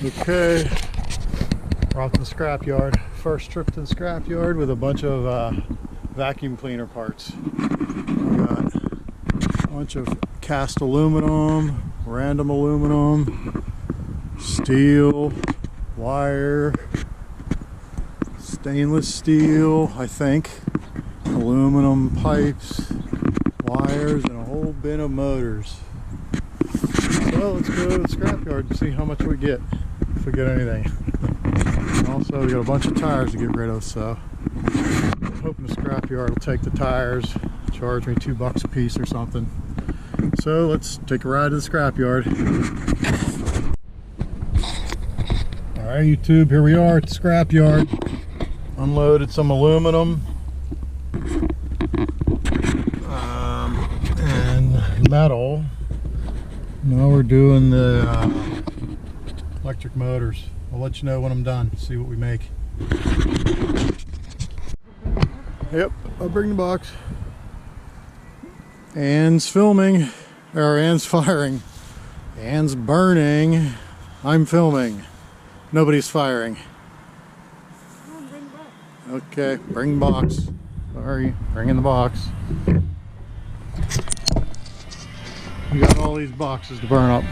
Okay, we're off to the scrapyard. First trip to the scrapyard with a bunch of vacuum cleaner parts. We got a bunch of cast aluminum, random aluminum, steel, wire, stainless steel, I think, aluminum pipes, wires, and a whole bin of motors. So let's go to the scrapyard to see how much we get, if we get anything. And also, we got a bunch of tires to get rid of, so I'm hoping the scrapyard will take the tires, charge me $2 a piece or something. So let's take a ride to the scrapyard. Alright YouTube, here we are at the scrapyard. Unloaded some aluminum and metal. Now we're doing the electric motors. I'll let you know when I'm done, see what we make. Yep, I'll bring the box. Ann's filming, or Ann's firing. Ann's burning. I'm filming. Nobody's firing. Okay, bring the box. Sorry, bringing the box. We got all these boxes to burn up.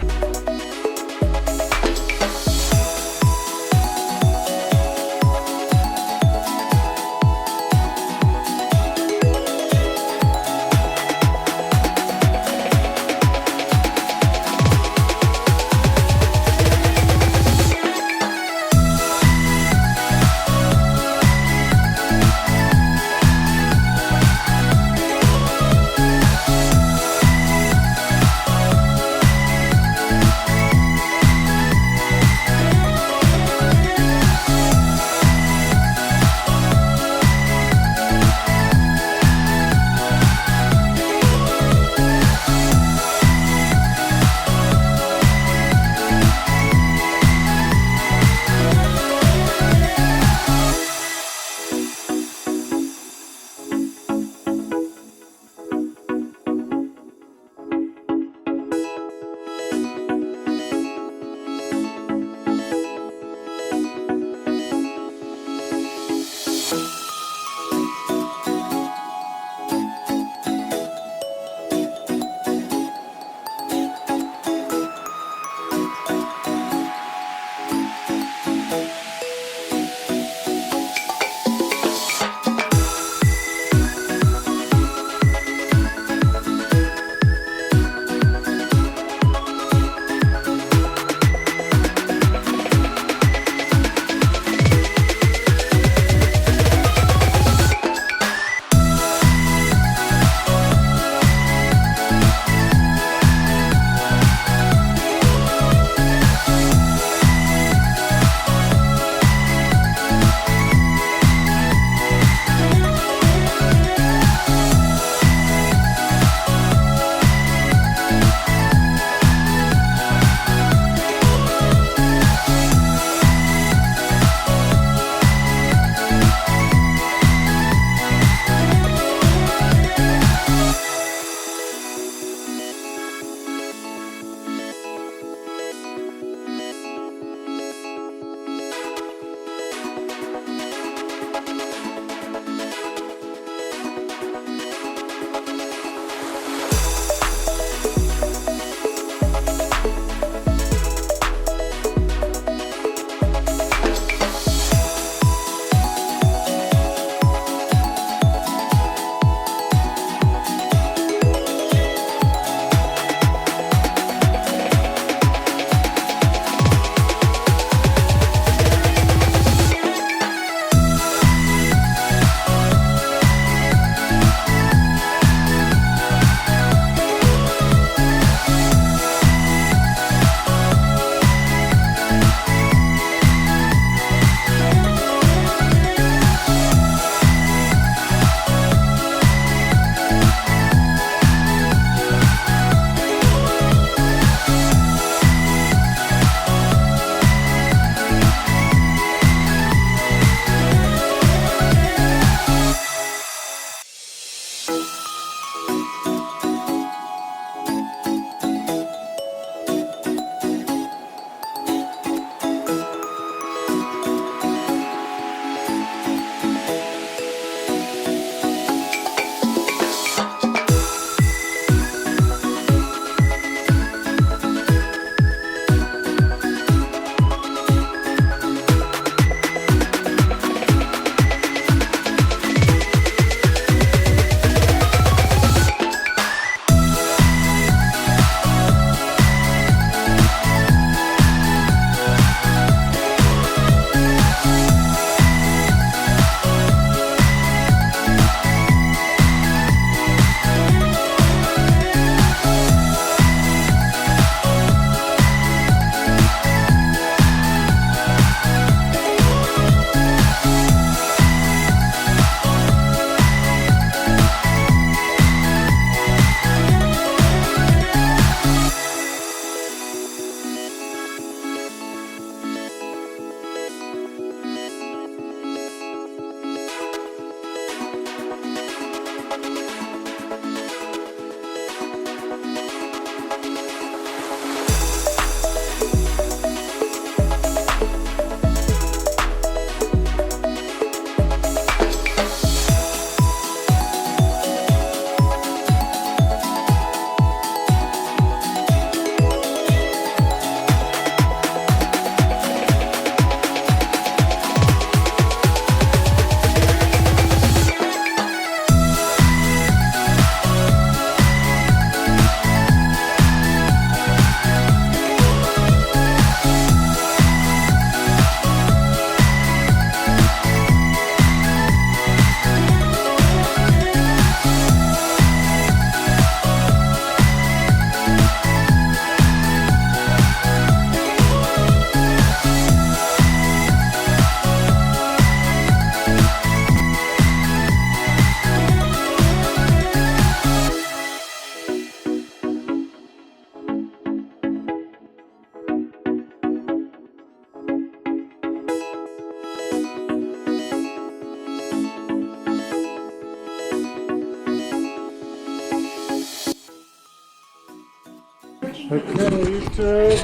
YouTube.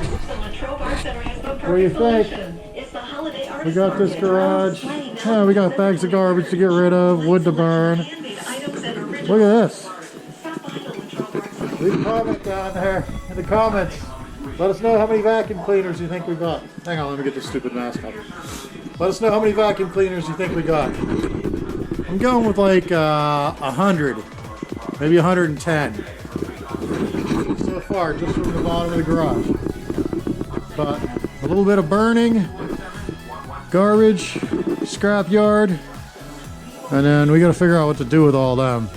What do you think? We got this garage. Yeah, we got bags of garbage to get rid of, wood to burn. Look at this. Leave a comment down there in the comments. Let us know how many vacuum cleaners you think we got. Hang on, let me get this stupid mask off. Let us know how many vacuum cleaners you think we got. I'm going with like 100, maybe 110 so far, just from the bottom of the garage. But a little bit of burning, garbage, scrapyard, and then we got to figure out what to do with all them.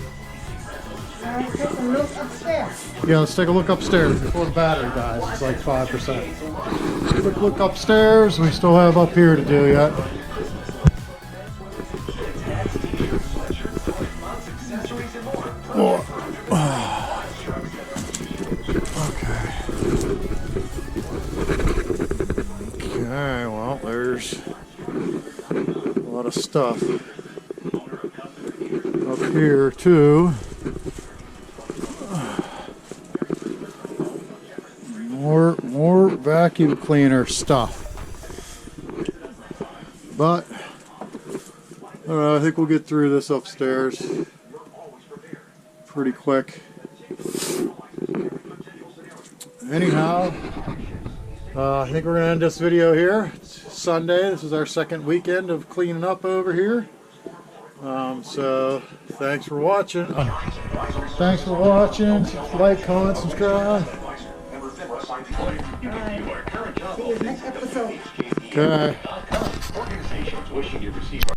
Yeah, let's take a look upstairs before the battery dies. It's like 5%. Quick look upstairs. We still have up here to do yet. Oh. Okay, well, there's a lot of stuff up here too. More vacuum cleaner stuff. But I don't know, I think we'll get through this upstairs pretty quick. Anyhow, I think we're going to end this video here. It's Sunday. This is our second weekend of cleaning up over here. So thanks for watching. Thanks for watching. Like, comment, subscribe. See you next episode. Okay.